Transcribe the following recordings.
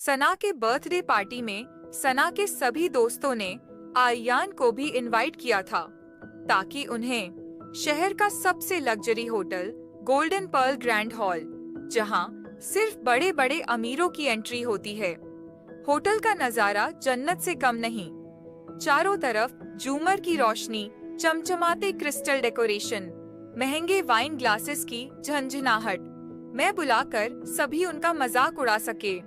सना के birthday party में सना के सभी दोस्तों ने अयान को भी इनवाइट किया था ताकि उन्हें शहर का सबसे luxury hotel golden pearl grand hall, जहां सिर्फ बड़े बड़े अमीरों की एंट्री होती है। होटल का नजारा जन्नत से कम नहीं। चारों तरफ झूमर की रोशनी, चमचमाते क्रिस्टल डेकोरेशन, महंगे वाइन ग्लासेस की झंझनाहट में बुलाकर सभी उनका मजाक उड़ा सके,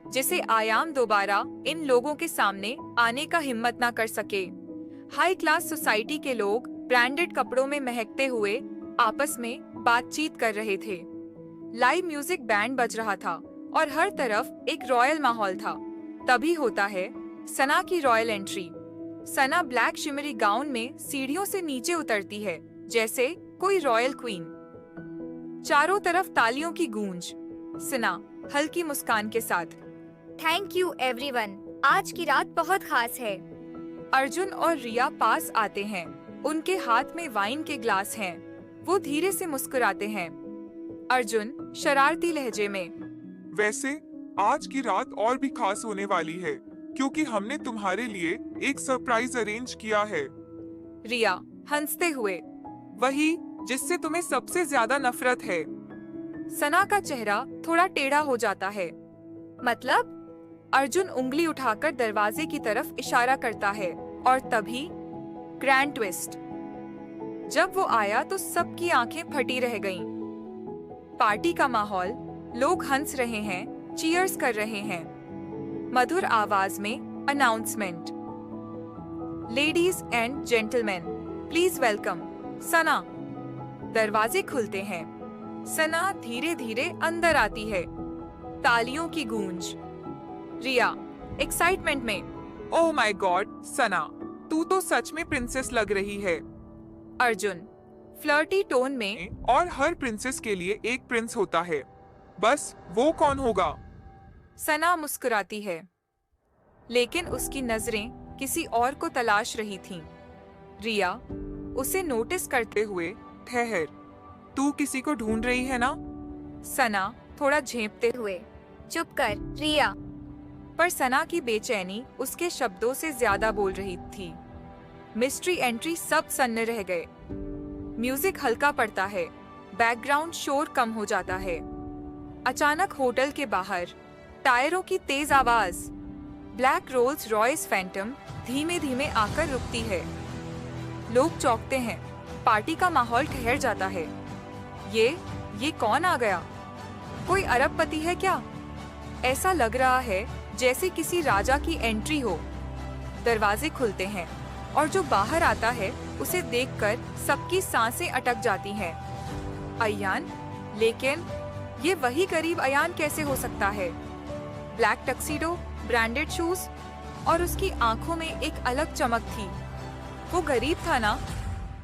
जिसे अयान दोबारा इन लोगों के सामने आने का हिम्मत ना कर सके। हाई क्लास सोसाइटी के लोग ब्रांडेड कपड़ों में महकते हुए आपस में बातचीत कर रहे थे। लाइव म्यूजिक बैंड बज रहा था और हर तरफ एक रॉयल माहौल था। तभी होता है सना की रॉयल एंट्री। सना ब्लैक शिमरी गाउन में सीढ़ियों से नीचे उतरती है जैसे कोई रॉयल क्वीन। चारों तरफ तालियों की गूंज। सना हल्की मुस्कान के साथ, थैंक यू एवरीवन, आज की रात बहुत खास है। अर्जुन और रिया पास आते हैं। उनके हाथ में वाइन के ग्लास हैं। वो धीरे से मुस्कुराते हैं। अर्जुन शरारती लहजे में, वैसे आज की रात और भी खास होने वाली है क्योंकि हमने तुम्हारे लिए एक सरप्राइज अरेंज किया है। रिया हंसते हुए, वही जिससे तुम्हें सबसे ज्यादा नफरत है। सना का चेहरा थोड़ा टेढ़ा हो जाता है। मतलब? अर्जुन उंगली उठाकर दरवाजे की तरफ इशारा करता है और तभी ग्रैंड ट्विस्ट। जब वो आया तो सबकी आंखें फटी रह गईं। पार्टी का माहौल, लोग हंस रहे हैं, चीयर्स कर रहे हैं। मधुर आवाज में announcement, ladies and gentleman, please welcome Sana. दरवाजे खुलते हैं। सना धीरे धीरे अंदर आती है। तालियों की गूंज। रिया एक्साइटमेंट में, ओह माय गॉड सना, तू तो सच में प्रिंसेस लग रही है। अर्जुन फ्लर्टी टोन में, और हर प्रिंसेस के लिए एक प्रिंस होता है, बस वो कौन होगा? सना मुस्कुराती है, लेकिन उसकी नजरें किसी और को तलाश रही थीं। रिया उसे नोटिस करते हुए, ठहर, तू किसी को ढूंढ रही है ना? सना थोड़ा झेंपते हुए, चुप कर रिया। पर सना की बेचैनी उसके शब्दों से ज्यादा बोल रही थी। मिस्ट्री एंट्री सब सन्न रह गए। म्यूजिक हल्का पड़ता है, बैकग्राउंड शोर कम हो जाता है। अचानक होटल के बाहर टायरों की तेज आवाज। ब्लैक रोल्स रॉयस फैंटम धीमे धीमे आकर रुकती है। लोग चौंकते हैं। पार्टी का माहौल ठहर जाता है। ये कौन आ गया? कोई अरबपति है क्या? ऐसा लग रहा है जैसे किसी राजा की एंट्री हो। दरवाजे खुलते हैं और जो बाहर आता है उसे देखकर सबकी सांसें अटक जाती हैं। अयान, लेकिन ये वही गरीब अयान कैसे हो सकता है? ब्लैक टक्सीडो, ब्रांडेड शूज और उसकी आंखों में एक अलग चमक थी। वो गरीब था ना,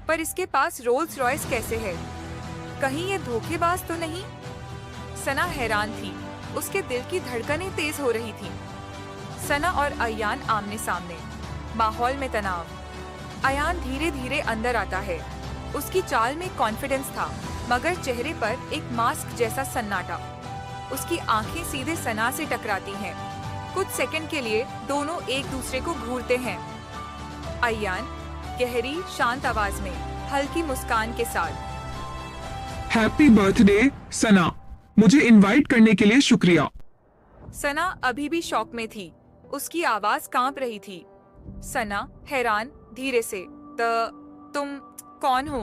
पर इसके पास रोल्स रॉयस कैसे है? कहीं ये धोखेबाज तो नहीं? सना हैरान थी। उसके दिल की धड़कनें तेज हो रही थीं। सना और अयान आमने सामने। माहौल में तनाव। अयान धीरे धीरे अंदर आता है। उसकी चाल में कॉन्फिडेंस था, मगर चेहरे पर एक मास्क जैसा सन्नाटा। उसकी आंखें सीधे सना से टकराती हैं। कुछ सेकंड के लिए दोनों एक दूसरे को घूरते हैं। अयान गहरी शांत आवाज में, हल्की मुस्कान के साथ, हैप्पी बर्थडे सना, मुझे इनवाइट करने के लिए शुक्रिया। सना अभी भी शॉक में थी। उसकी आवाज कांप रही थी। सना हैरान धीरे से, तुम कौन हो?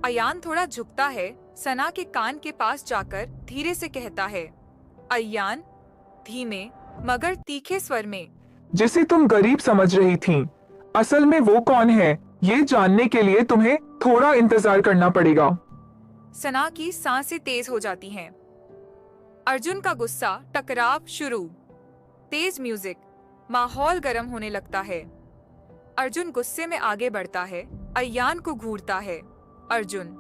अयान थोड़ा झुकता है। सना के कान के पास जाकर धीरे से कहता है, अयान, धीमे मगर तीखे स्वर में, जिसे तुम गरीब समझ रही थीं, असल में वो कौन है ये जानने के लिए तुम्हें थोड़ा इंतजार करना पड़ेगा। सना की सांसें तेज हो जाती हैं। अर्जुन का गुस्सा, टकराव शुरू। तेज म्यूजिक, माहौल गर्म होने लगता है। अर्जुन गुस्से में आगे बढ़ता है, अयान को घूरता है। अर्जुन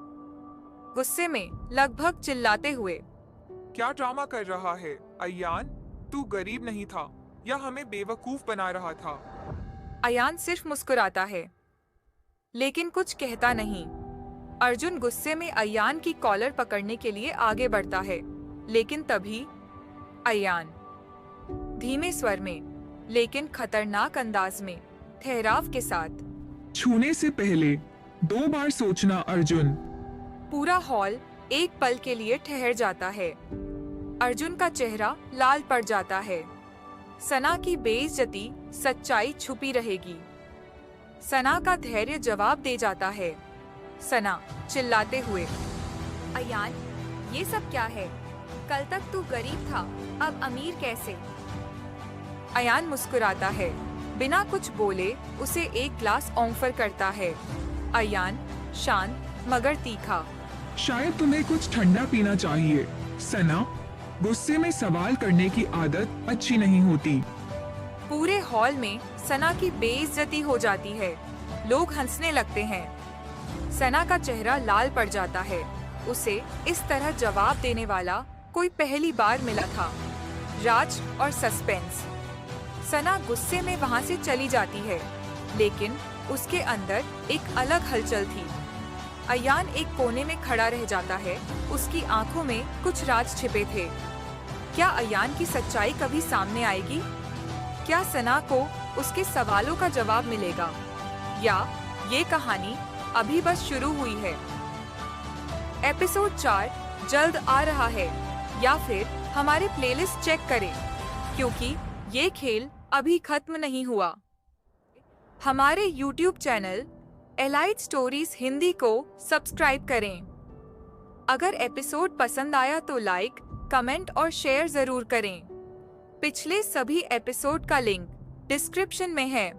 गुस्से में, लगभग चिल्लाते हुए, क्या ड्रामा कर रहा है अयान? तू गरीब नहीं था या हमें बेवकूफ बना रहा था? अयान सिर्फ मुस्कुराता है, लेकिन कुछ कहता नहीं। अर्जुन गुस्से में अयान की कॉलर पकड़ने के लिए आगे बढ़ता है, लेकिन तभी अयान धीमे स्वर में, लेकिन खतरनाक अंदाज में, ठहराव के साथ। छूने से पहले 2 बार सोचना अर्जुन। पूरा हॉल एक पल के लिए ठहर जाता है। अर्जुन का चेहरा लाल पड़ जाता है। सना की बेइज्जती, सच्चाई छुपी रहेगी। सना का धैर्य जवाब दे जाता है। सना चिल्लाते हुए, अयान, ये सब क्या है? कल तक तू गरीब था, अब अमीर कैसे? अयान मुस्कुराता है, बिना कुछ बोले उसे एक ग्लास ऑफर करता है। अयान शांत मगर तीखा। शायद तुम्हें कुछ ठंडा पीना चाहिए। सना, गुस्से में सवाल करने की आदत अच्छी नहीं होती। पूरे हॉल में सना की बेइज्जती हो जाती है। लोग हंसने लगते हैं। सना का चेहरा लाल पड़ जाता है। उसे इस तरह जवाब देने वाला कोई पहली बार मिला था। राज और सस्पेंस। सना गुस्से में वहां से चली जाती है, लेकिन उसके अंदर एक अलग हलचल थी। अयान एक कोने में खड़ा रह जाता है। उसकी आंखों में कुछ राज छिपे थे। क्या अयान की सच्चाई कभी सामने आएगी? क्या सना को उसके सवालों का जवाब मिलेगा? या ये कहानी अभी बस शुरू हुई है? एपिसोड 4 जल्द आ रहा है, या फिर हमारे प्लेलिस्ट चेक करें, क्योंकि ये खेल अभी खत्म नहीं हुआ। हमारे YouTube channel elite stories Hindi को सब्सक्राइब करें। अगर एपिसोड पसंद आया तो लाइक, कमेंट और शेयर जरूर करें। पिछले सभी एपिसोड का लिंक डिस्क्रिप्शन में है।